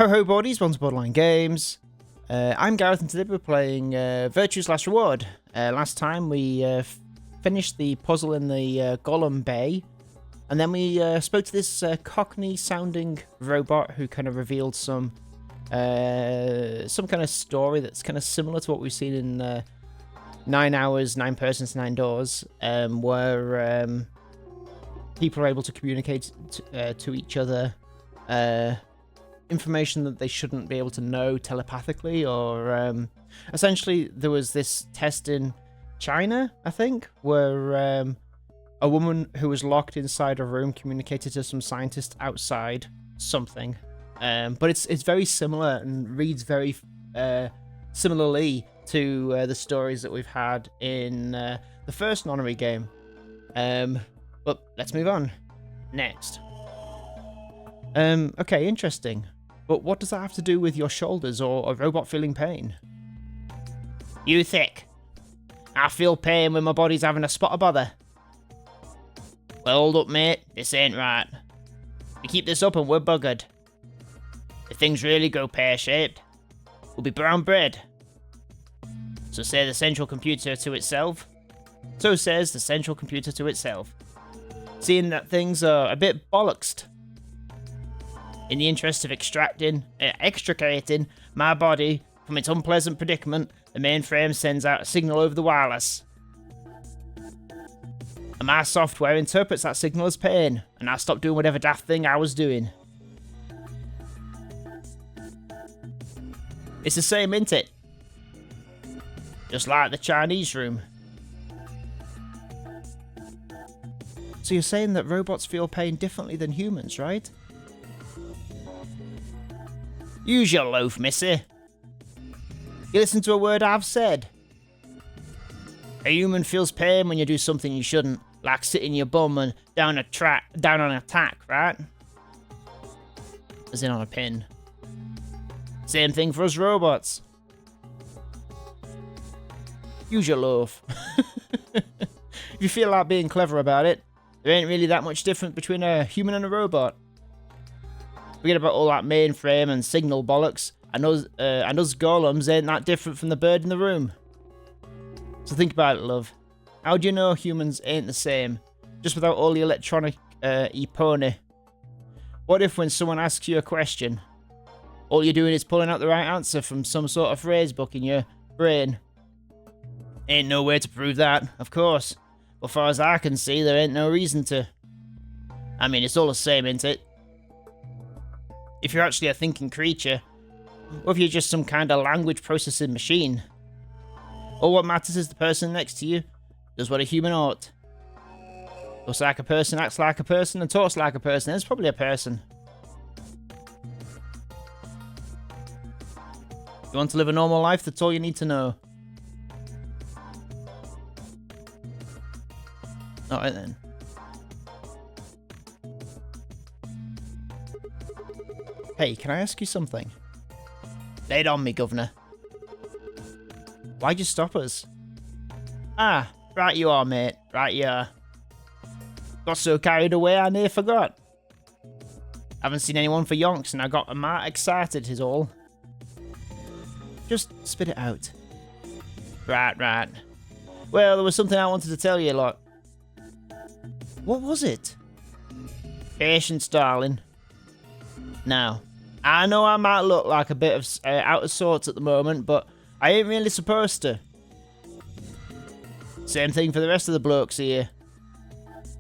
Ho ho bodies, welcome to Borderline Games. I'm Gareth and today we're playing Virtue's Last Reward. Last time we finished the puzzle in the Gaulem Bay, and then we spoke to this Cockney sounding robot who kind of revealed some kind of story that's kind of similar to what we've seen in 9 Hours, 9 Persons, 9 Doors, where people are able to communicate to each other information that they shouldn't be able to know telepathically, or essentially there was this test in China, I think, where a woman who was locked inside a room communicated to some scientist outside something, but it's very similar and reads very similarly to the stories that we've had in the first Nonary game, but let's move on next. Okay, interesting. But what does that have to do with your shoulders or a robot feeling pain? You thick. I feel pain when my body's having a spot of bother. Well, hold up, mate. This ain't right. We keep this up and we're buggered. If things really go pear-shaped, we'll be brown bread. So say the central computer to itself. So says the central computer to itself. Seeing that things are a bit bollocksed. In the interest of extricating my body from its unpleasant predicament, the mainframe sends out a signal over the wireless. And my software interprets that signal as pain, and I stop doing whatever daft thing I was doing. It's the same, isn't it? Just like the Chinese room. So you're saying that robots feel pain differently than humans, right? Use your loaf, missy. You listen to a word I've said. A human feels pain when you do something you shouldn't, like sitting your bum and down on a tack, right? As in on a pin. Same thing for us robots. Use your loaf. If you feel like being clever about it, there ain't really that much difference between a human and a robot. Forget about all that mainframe and signal bollocks, and us golems ain't that different from the bird in the room. So think about it, love. How do you know humans ain't the same, just without all the electronic e-pony? What if when someone asks you a question, all you're doing is pulling out the right answer from some sort of phrase book in your brain? Ain't no way to prove that, of course. But far as I can see, there ain't no reason to. I mean, it's all the same, ain't it? If you're actually a thinking creature, or if you're just some kind of language processing machine. All what matters is the person next to you does what a human ought. Looks like a person, acts like a person, and talks like a person. It's probably a person. You want to live a normal life? That's all you need to know. Alright then. Hey, can I ask you something? Lay it on me, governor. Why'd you stop us? Ah, right you are, mate. Right you are. Got so carried away I near forgot. Haven't seen anyone for yonks and I got a mite excited is all. Just spit it out. Right. Well, there was something I wanted to tell you, lot. What was it? Patience, darling. Now, I know I might look like a bit of out of sorts at the moment, but I ain't really supposed to. Same thing for the rest of the blokes here.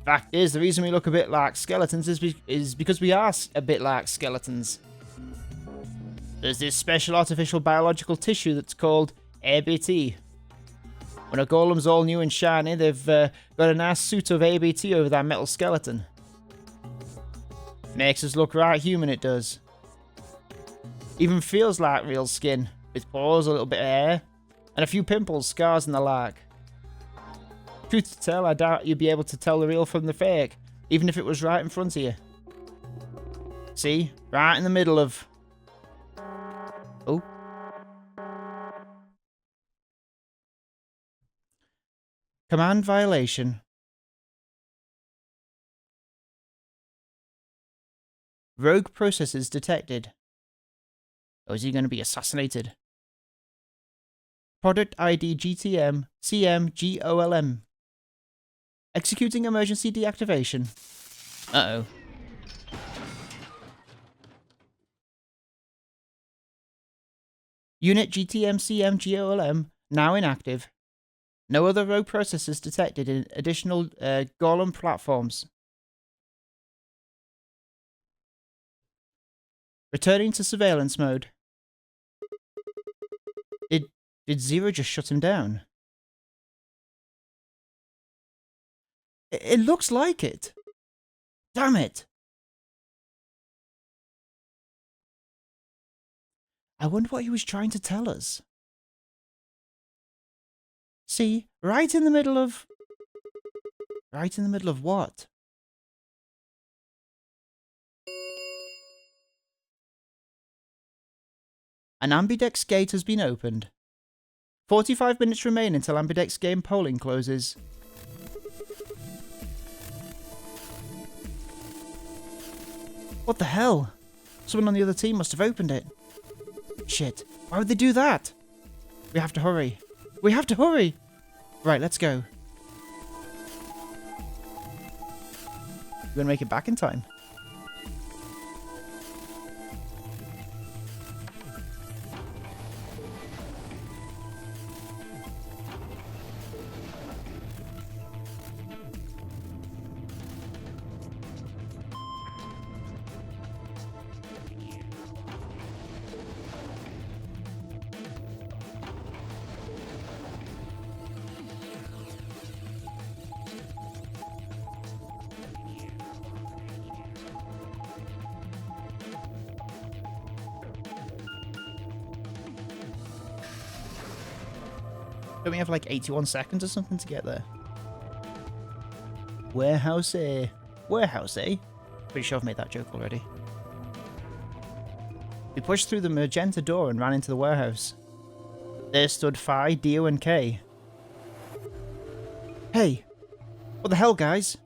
Fact is, the reason we look a bit like skeletons is because we are a bit like skeletons. There's this special artificial biological tissue that's called ABT. When a golem's all new and shiny, they've got a nice suit of ABT over their metal skeleton. Makes us look right human, it does. Even feels like real skin, with pores, a little bit of hair, and a few pimples, scars and the like. Truth to tell, I doubt you'd be able to tell the real from the fake, even if it was right in front of you. See? Right in the middle of... Oh. Command violation. Rogue processes detected. Or is he going to be assassinated? Product ID GTM CM GOLM. Executing emergency deactivation. Uh-oh. Unit GTM CM GOLM now inactive. No other rogue processes detected in additional Gaulem platforms. Returning to surveillance mode. Did Zero just shut him down? It looks like it. Damn it. I wonder what he was trying to tell us. See, right in the middle of... Right in the middle of what? An ambidex gate has been opened. 45 minutes remain until ambidex game polling closes. What the hell? Someone on the other team must have opened it. Shit, why would they do that? We have to hurry. We have to hurry! Right, let's go. You gonna make it back in time? Don't we have like 81 seconds or something to get there? Warehouse A. Warehouse A? Pretty sure I've made that joke already. We pushed through the magenta door and ran into the warehouse. There stood Phi, Dio, and K. Hey! What the hell, guys?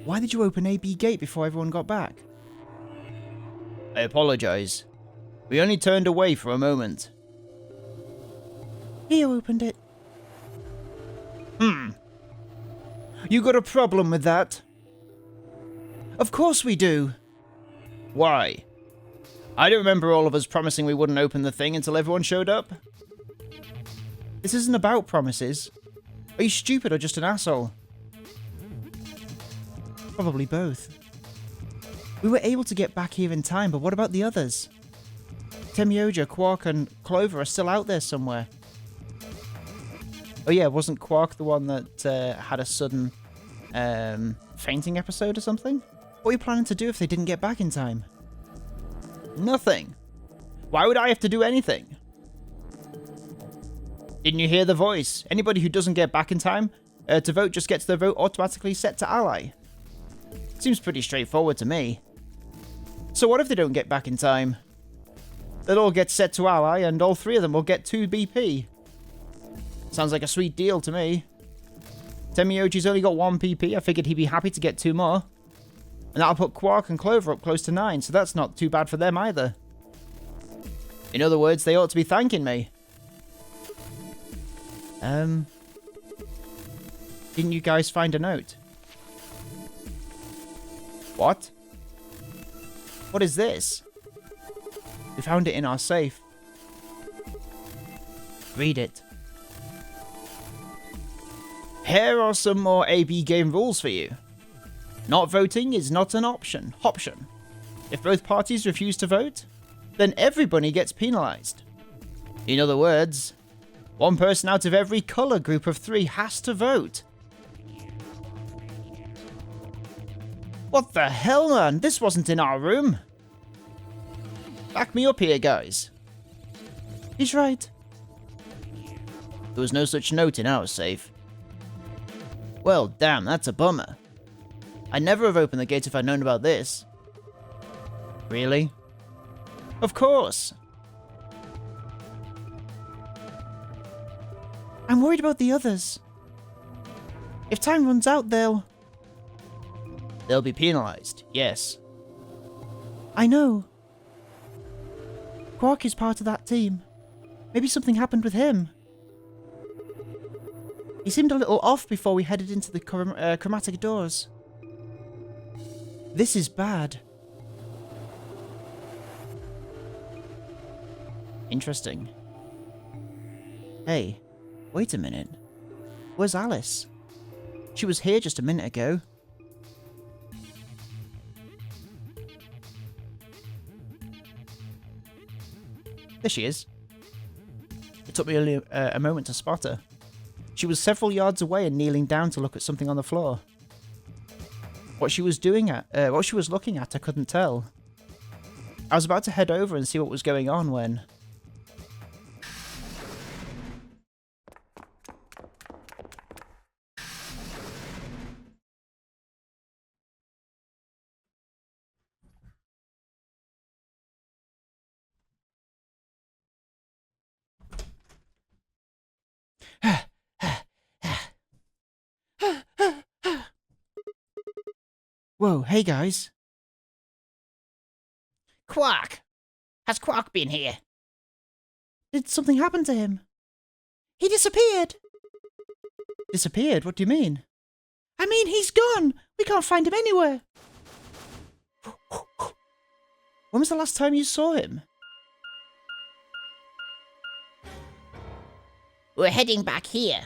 Why did you open AB gate before everyone got back? I apologize. We only turned away for a moment. Dio opened it. You got a problem with that? Of course we do. Why? I don't remember all of us promising we wouldn't open the thing until everyone showed up. This isn't about promises. Are you stupid or just an asshole? Probably both. We were able to get back here in time, but what about the others? Temioja, Quark, and Clover are still out there somewhere. Oh yeah, wasn't Quark the one that had a sudden fainting episode or something? What were you planning to do if they didn't get back in time? Nothing. Why would I have to do anything? Didn't you hear the voice? Anybody who doesn't get back in time to vote just gets their vote automatically set to ally. Seems pretty straightforward to me. So what if they don't get back in time? They'll all get set to ally and all three of them will get 2 BP. Sounds like a sweet deal to me. Temioji's only got 1 PP. I figured he'd be happy to get 2 more. And that'll put Quark and Clover up close to 9, so that's not too bad for them either. In other words, they ought to be thanking me. Didn't you guys find a note? What? What is this? We found it in our safe. Read it. Here are some more AB game rules for you. Not voting is not an option. If both parties refuse to vote, then everybody gets penalized. In other words, one person out of every color group of 3 has to vote. What the hell, man? This wasn't in our room. Back me up here, guys. He's right. There was no such note in our safe. Well, damn, that's a bummer. I'd never have opened the gate if I'd known about this. Really? Of course. I'm worried about the others. If time runs out, they'll be penalized, yes. I know. Quark is part of that team. Maybe something happened with him. He seemed a little off before we headed into the chromatic doors. This is bad. Interesting. Hey, wait a minute. Where's Alice? She was here just a minute ago. There she is. It took me only a moment to spot her. She was several yards away and kneeling down to look at something on the floor. What she was looking at, I couldn't tell. I was about to head over and see what was going on when... Whoa, hey guys. Quark! Has Quark been here? Did something happen to him? He disappeared! Disappeared? What do you mean? I mean, he's gone! We can't find him anywhere! When was the last time you saw him? We're heading back here.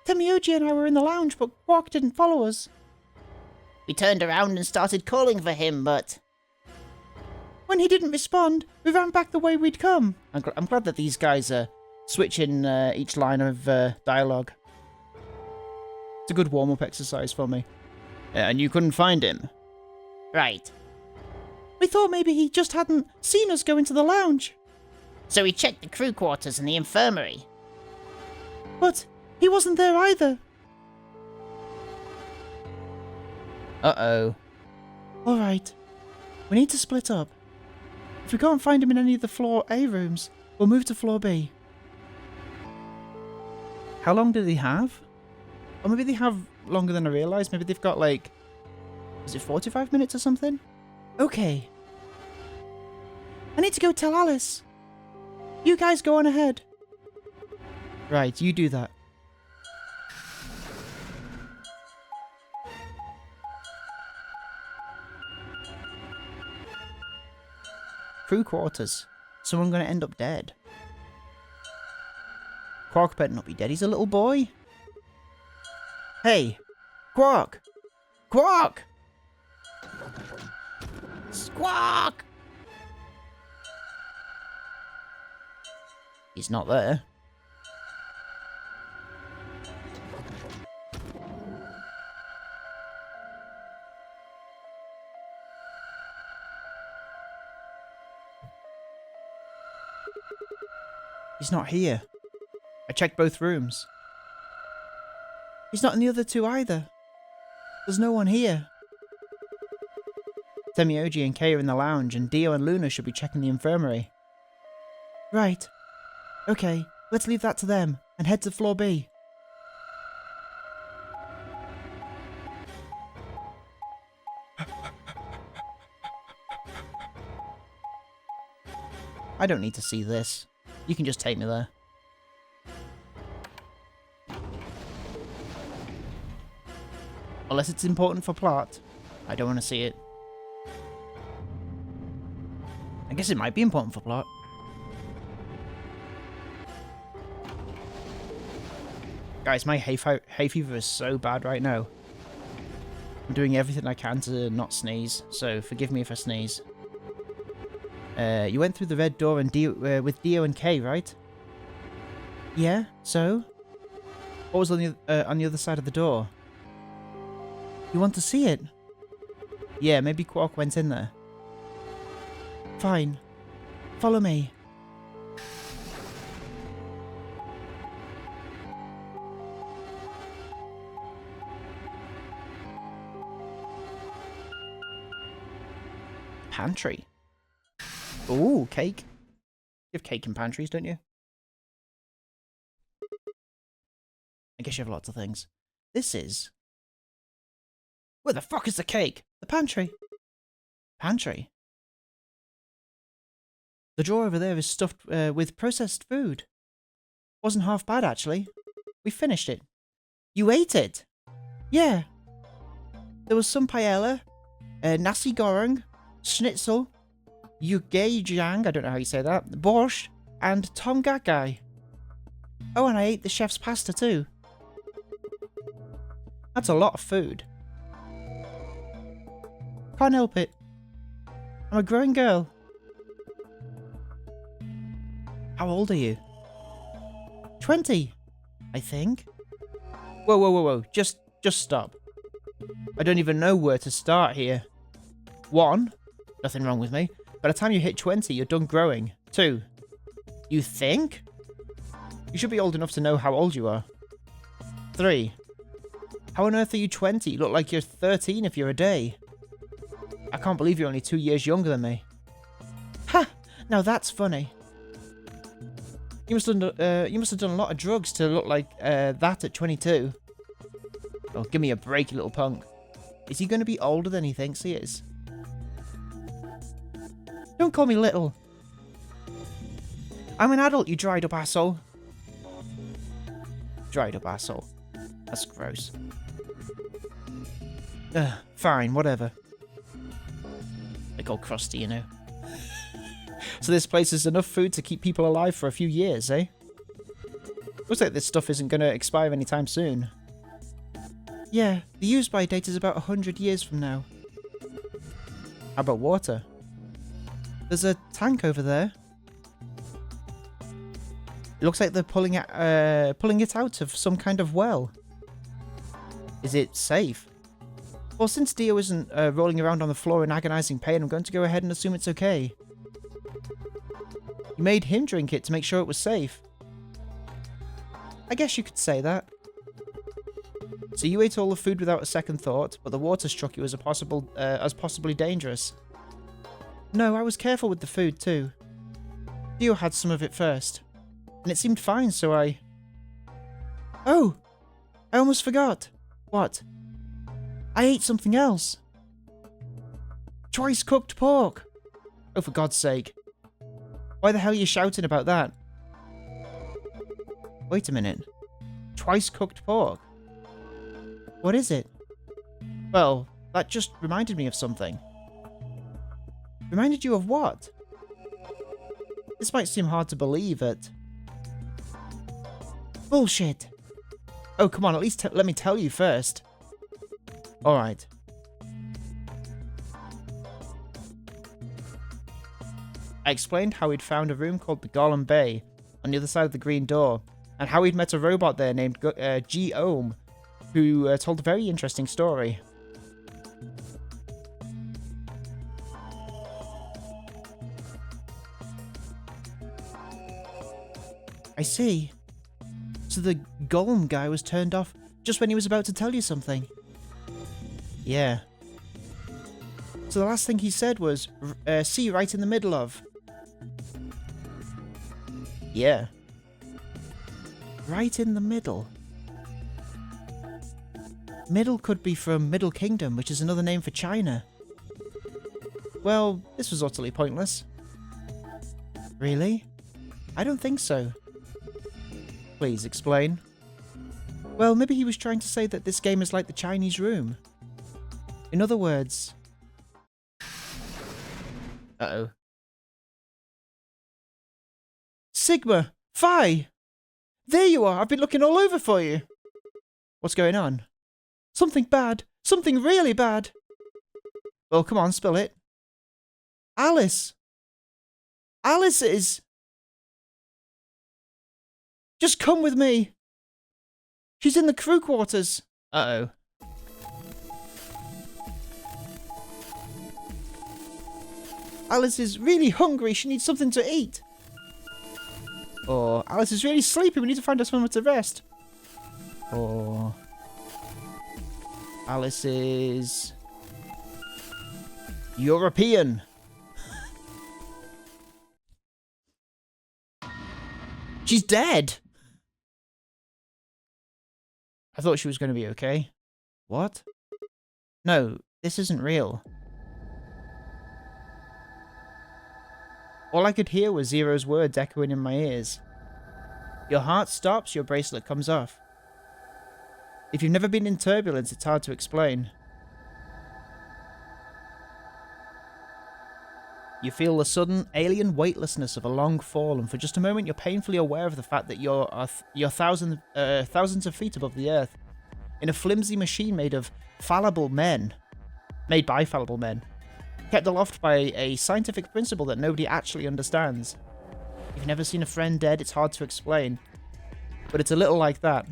Temioji and I were in the lounge, but Quark didn't follow us. We turned around and started calling for him, but... When he didn't respond, we ran back the way we'd come. I'm glad that these guys are switching each line of dialogue. It's a good warm-up exercise for me. And you couldn't find him? Right. We thought maybe he just hadn't seen us go into the lounge. So we checked the crew quarters and the infirmary. But he wasn't there either. Uh-oh. Alright. We need to split up. If we can't find him in any of the floor A rooms, we'll move to floor B. How long do they have? Or maybe they have longer than I realised. Maybe they've got like... Is it 45 minutes or something? Okay. I need to go tell Alice. You guys go on ahead. Right, you do that. Crew quarters. Someone gonna end up dead. Quark better not be dead. He's a little boy. Hey, Quark! Quark! Squawk! He's not there. He's not here. I checked both rooms. He's not in the other two either. There's no one here. Temioji and Kay are in the lounge, and Dio and Luna should be checking the infirmary. Right. Okay, let's leave that to them, and head to floor B. I don't need to see this. You can just take me there. Unless it's important for plot. I don't want to see it. I guess it might be important for plot. Guys, my hay fever is so bad right now. I'm doing everything I can to not sneeze, so forgive me if I sneeze. You went through the red door and with Dio and Kay, right? Yeah, so? What was on the other side of the door? You want to see it? Yeah, maybe Quark went in there. Fine. Follow me. Pantry. Ooh, cake. You have cake in pantries, don't you? I guess you have lots of things. This is... Where the fuck is the cake? The pantry. Pantry? The drawer over there is stuffed with processed food. Wasn't half bad, actually. We finished it. You ate it? Yeah. There was some paella, nasi goreng, schnitzel, yugejang, I don't know how you say that, borscht, and tom kha gai. Oh, and I ate the chef's pasta too. That's a lot of food. Can't help it. I'm a growing girl. How old are you? 20, I think. Whoa, whoa, whoa, whoa. Just stop. I don't even know where to start here. 1, nothing wrong with me. By the time you hit 20, you're done growing. 2, you think? You should be old enough to know how old you are. 3, how on earth are you 20? You look like you're 13 if you're a day. I can't believe you're only 2 years younger than me. Ha! Now that's funny. You must have done a lot of drugs to look like that at 22. Oh, give me a break, you little punk. Is he going to be older than he thinks he is? Don't call me little. I'm an adult, you dried up asshole. Dried up asshole. That's gross. Fine, whatever. I call crusty, you know. So this place has enough food to keep people alive for a few years, eh? Looks like this stuff isn't going to expire anytime soon. Yeah, the use-by date is about 100 years from now. How about water? There's a tank over there. It looks like they're pulling it out of some kind of well. Is it safe? Well, since Dio isn't rolling around on the floor in agonizing pain, I'm going to go ahead and assume it's okay. You made him drink it to make sure it was safe. I guess you could say that. So you ate all the food without a second thought, but the water struck you as possibly dangerous. No, I was careful with the food too. Dio had some of it first, and it seemed fine, so I... Oh! I almost forgot. What? I ate something else. Twice cooked pork. Oh, for God's sake. Why the hell are you shouting about that? Wait a minute. Twice cooked pork? What is it? Well, that just reminded me of something. Reminded you of what? This might seem hard to believe, but... Bullshit! Oh, come on, at least let me tell you first. Alright. I explained how he'd found a room called the Gaulem Bay on the other side of the green door, and how he'd met a robot there named G-OLM, who told a very interesting story. I see. So the Gaulem guy was turned off just when he was about to tell you something. Yeah. So the last thing he said was, see right in the middle of. Yeah. Right in the middle. Middle could be from Middle Kingdom, which is another name for China. Well, this was utterly pointless. Really? I don't think so. Please explain. Well, maybe he was trying to say that this game is like the Chinese room. In other words... Uh-oh. Sigma! Phi! There you are! I've been looking all over for you! What's going on? Something bad! Something really bad! Well, come on, spill it. Alice! Alice is... Just come with me! She's in the crew quarters! Uh-oh. Alice is really hungry, she needs something to eat! Or, Alice is really sleepy, we need to find her somewhere to rest. Or... Alice is... European! She's dead! I thought she was going to be okay. What? No, this isn't real. All I could hear was Zero's words echoing in my ears. Your heart stops, your bracelet comes off. If you've never been in turbulence, it's hard to explain. You feel the sudden, alien weightlessness of a long fall, and for just a moment you're painfully aware of the fact that you're thousands of feet above the earth, in a flimsy machine made by fallible men, kept aloft by a scientific principle that nobody actually understands. If you've never seen a friend dead, it's hard to explain, but it's a little like that.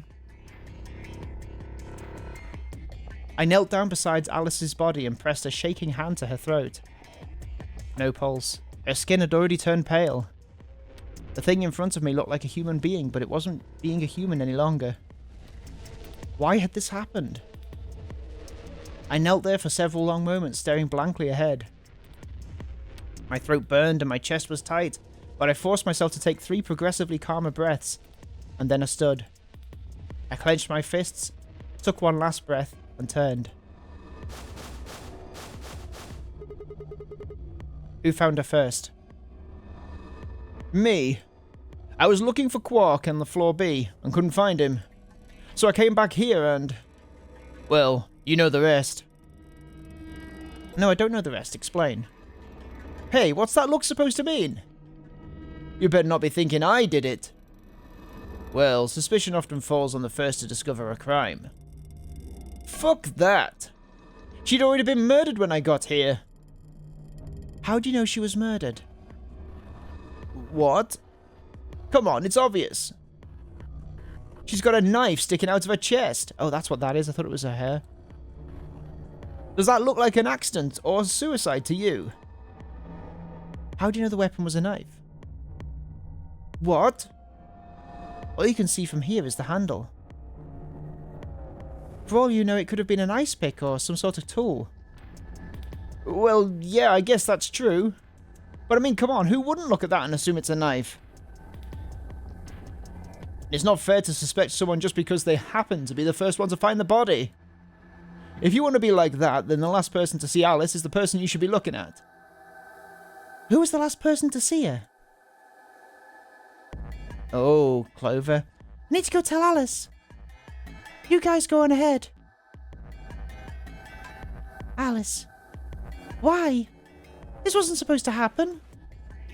I knelt down beside Alice's body and pressed a shaking hand to her throat. No pulse. Her skin had already turned pale. The thing in front of me looked like a human being, but it wasn't being a human any longer. Why had this happened? I knelt there for several long moments, staring blankly ahead. My throat burned and my chest was tight, but I forced myself to take 3 progressively calmer breaths, and then I stood. I clenched my fists, took one last breath, and turned. Who found her first? Me. I was looking for Quark on the floor B and couldn't find him. So I came back here and... well, you know the rest. No, I don't know the rest. Explain. Hey, what's that look supposed to mean? You better not be thinking I did it. Well, suspicion often falls on the first to discover a crime. Fuck that. She'd already been murdered when I got here. How do you know she was murdered? What? Come on, it's obvious. She's got a knife sticking out of her chest. Oh, that's what that is. I thought it was her hair. Does that look like an accident or suicide to you? How do you know the weapon was a knife? What? All you can see from here is the handle. For all you know, it could have been an ice pick or some sort of tool. Well, yeah, I guess that's true. But I mean, come on, who wouldn't look at that and assume it's a knife? It's not fair to suspect someone just because they happen to be the first one to find the body. If you want to be like that, then the last person to see Alice is the person you should be looking at. Who was the last person to see her? Oh, Clover. I need to go tell Alice. You guys go on ahead. Alice. Why? This wasn't supposed to happen.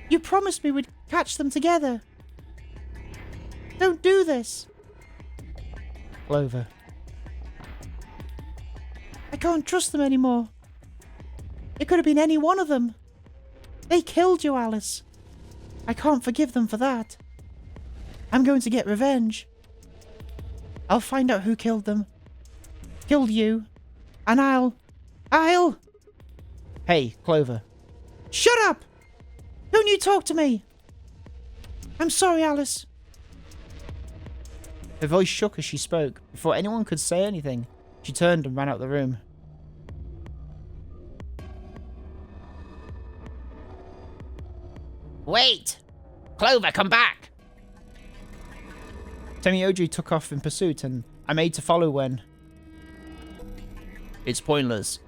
You promised me we'd catch them together. Don't do this. Clover. I can't trust them anymore. It could have been any one of them. They killed you, Alice. I can't forgive them for that. I'm going to get revenge. I'll find out who killed them. Killed you. And I'll... Hey, Clover. Shut up! Don't you talk to me! I'm sorry, Alice. Her voice shook as she spoke. Before anyone could say anything, she turned and ran out the room. Wait! Clover, come back! Temioji took off in pursuit, and I made to follow when... It's pointless.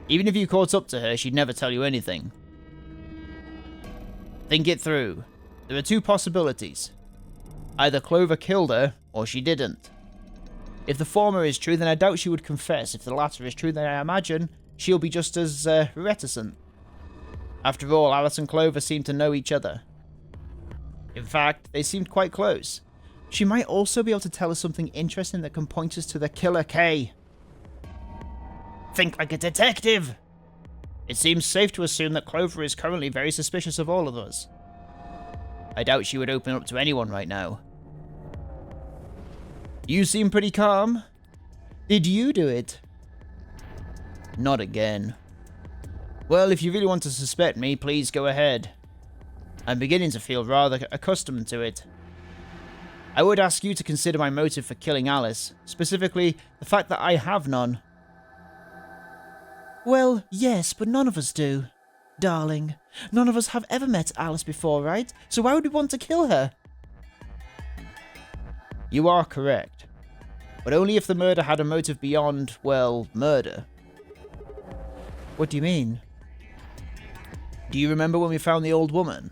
Even if you caught up to her, she'd never tell you anything. Think it through. There are 2 possibilities. Either Clover killed her, or she didn't. If the former is true, then I doubt she would confess. If the latter is true, then I imagine she'll be just as reticent. After all, Alice and Clover seem to know each other. In fact, they seemed quite close. She might also be able to tell us something interesting that can point us to the Killer K. Think like a detective! It seems safe to assume that Clover is currently very suspicious of all of us. I doubt she would open up to anyone right now. You seem pretty calm. Did you do it? Not again. Well, if you really want to suspect me, please go ahead. I'm beginning to feel rather accustomed to it. I would ask you to consider my motive for killing Alice, specifically the fact that I have none. Well, yes, but none of us do. Darling, none of us have ever met Alice before, right? So why would we want to kill her? You are correct. But only if the murder had a motive beyond, well, murder. What do you mean? Do you remember when we found the old woman?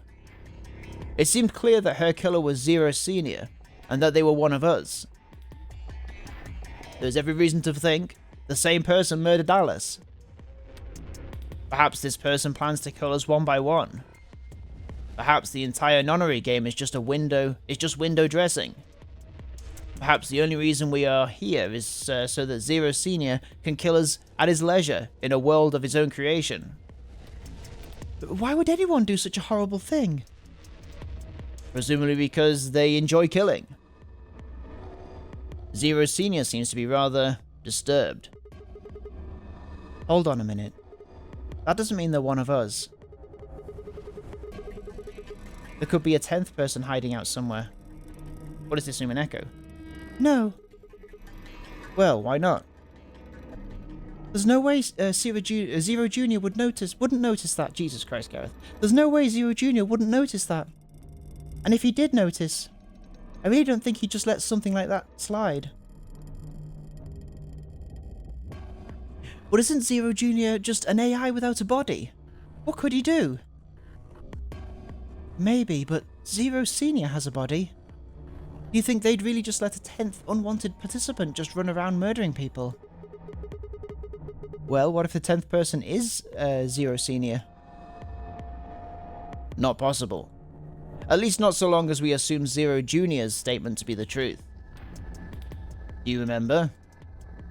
It seemed clear that her killer was Zero Senior, and that they were one of us. There's every reason to think the same person murdered Alice. Perhaps this person plans to kill us one by one. Perhaps the entire nonary game is just window dressing. Perhaps the only reason we are here is so that Zero Senior can kill us at his leisure in a world of his own creation. Why would anyone do such a horrible thing? Presumably because they enjoy killing. Zero Senior seems to be rather disturbed. Hold on a minute. That doesn't mean they're one of us. There could be a 10th person hiding out somewhere. What does this assume an echo? No. Well, why not? There's no way Zero Junior wouldn't notice that. Jesus Christ, Gareth. There's no way Zero Junior wouldn't notice that. And if he did notice, I really don't think he'd just let something like that slide. But isn't Zero Junior just an AI without a body? What could he do? Maybe, but Zero Senior has a body. Do you think they'd really just let a 10th unwanted participant just run around murdering people? Well, what if the 10th person is Zero Senior? Not possible. At least not so long as we assume Zero Junior's statement to be the truth. Do you remember?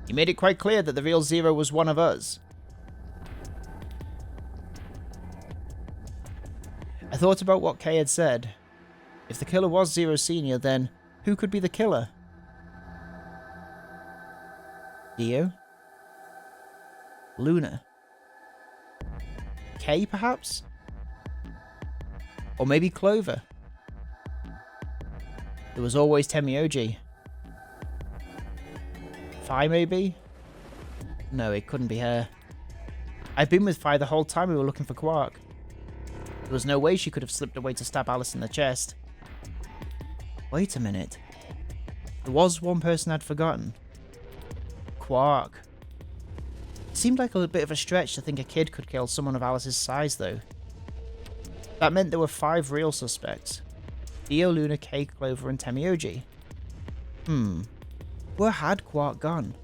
He made it quite clear that the real Zero was one of us. I thought about what Kay had said. If the killer was Zero Senior, then who could be the killer? Dio? Luna? Kay, perhaps? Or maybe Clover? There was always Temioji. Fi, maybe? No, it couldn't be her. I've been with Fi the whole time we were looking for Quark. There was no way she could have slipped away to stab Alice in the chest. Wait a minute. There was one person I'd forgotten. Quark. It seemed like a bit of a stretch to think a kid could kill someone of Alice's size, though. That meant there were 5 real suspects. Dio, Luna, Kay, Clover, and Temioji. Where had Quark gone?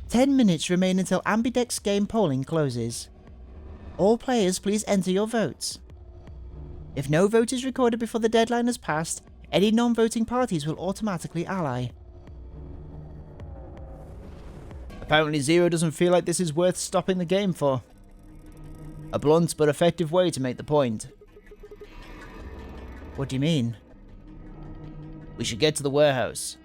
10 minutes remain until ambidex game polling closes. All players please enter your votes. If no vote is recorded before the deadline has passed, any non-voting parties will automatically ally. Apparently Zero doesn't feel like this is worth stopping the game for. A blunt but effective way to make the point. What do you mean? We should get to the warehouse.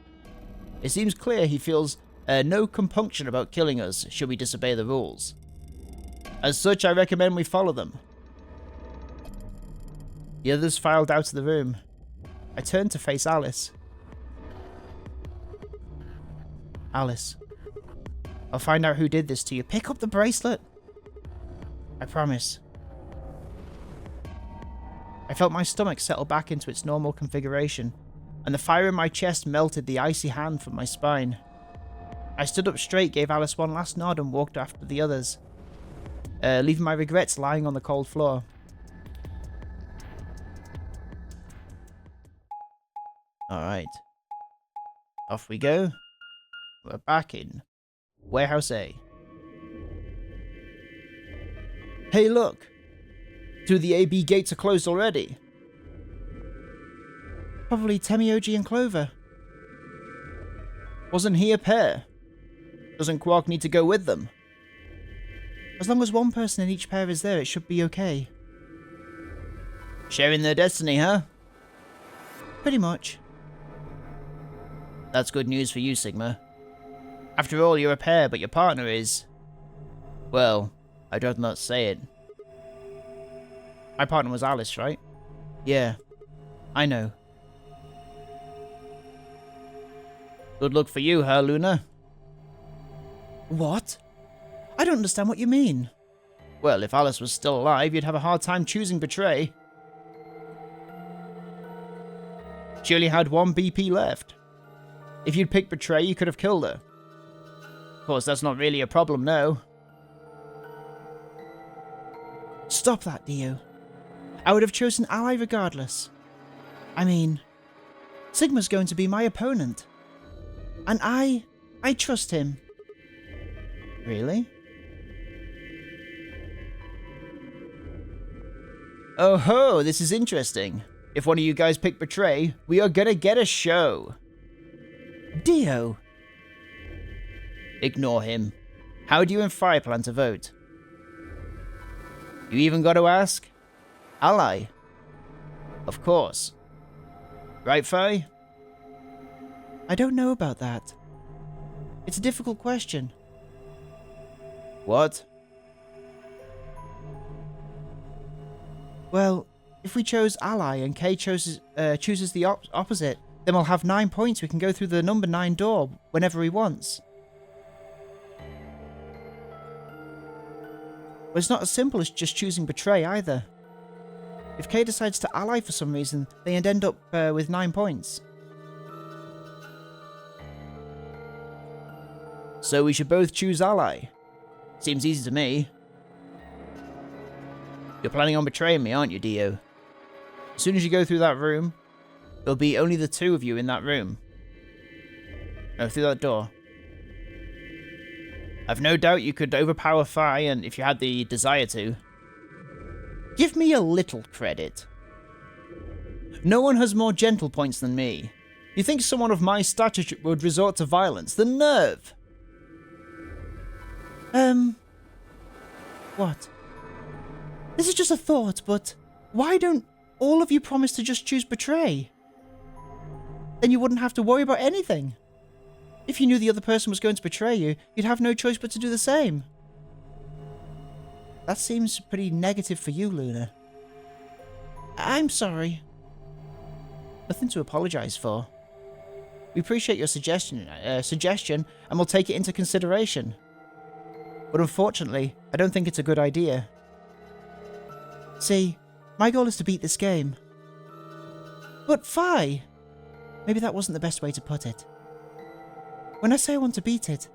It seems clear he feels no compunction about killing us should we disobey the rules. As such, I recommend we follow them. The others filed out of the room. I turned to face Alice. Alice, I'll find out who did this to you. Pick up the bracelet. I promise. I felt my stomach settle back into its normal configuration, and the fire in my chest melted the icy hand from my spine. I stood up straight, gave Alice one last nod, and walked after the others, leaving my regrets lying on the cold floor. Alright. Off we go. We're back in Warehouse A. Hey, look! 2 of the AB gates are closed already. Probably Temioji and Clover. Wasn't he a pair? Doesn't Quark need to go with them? As long as one person in each pair is there, it should be okay. Sharing their destiny, huh? Pretty much. That's good news for you, Sigma. After all, you're a pair, but your partner is... Well, I'd rather not say it. My partner was Alice, right? Yeah, I know. Good luck for you, huh, Luna? What? I don't understand what you mean. Well, if Alice was still alive, you'd have a hard time choosing Betray. She only had 1 BP left. If you'd picked Betray, you could have killed her. Of course, that's not really a problem now. Stop that, Dio. I would have chosen Ally regardless. I mean, Sigma's going to be my opponent. And I trust him. Really? Oh ho, this is interesting. If one of you guys pick Betray, we are gonna get a show. Dio. Ignore him. How do you and Fire plan to vote? You even got to ask? Ally. Of course. Right, Fi? I don't know about that. It's a difficult question. What? Well, if we chose Ally and Kay chooses the opposite, then we'll have 9 points. We can go through the number 9 door whenever he wants. But it's not as simple as just choosing Betray either. If Kay decides to ally for some reason, they'd end up with 9 points. So we should both choose Ally. Seems easy to me. You're planning on betraying me, aren't you, Dio? As soon as you go through that room, there'll be only the 2 of you in that room. No, through that door. I've no doubt you could overpower Fi, and if you had the desire to. Give me a little credit. No one has more gentle points than me. You think someone of my stature would resort to violence? The nerve! What? This is just a thought, but why don't all of you promise to just choose Betray? Then you wouldn't have to worry about anything. If you knew the other person was going to betray you, you'd have no choice but to do the same. That seems pretty negative for you, Luna. I'm sorry. Nothing to apologize for. We appreciate your suggestion, and we'll take it into consideration. But unfortunately, I don't think it's a good idea. See, my goal is to beat this game. But Fi! Maybe that wasn't the best way to put it. When I say I want to beat it,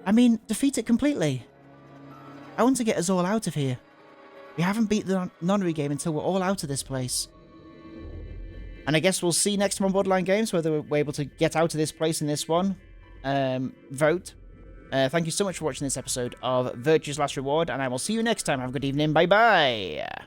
I mean defeat it completely. I want to get us all out of here. We haven't beat the nonary game until we're all out of this place. And I guess we'll see next time on Borderline Games whether we're able to get out of this place in this one. Vote. Thank you so much for watching this episode of Virtue's Last Reward, and I will see you next time. Have a good evening. Bye-bye.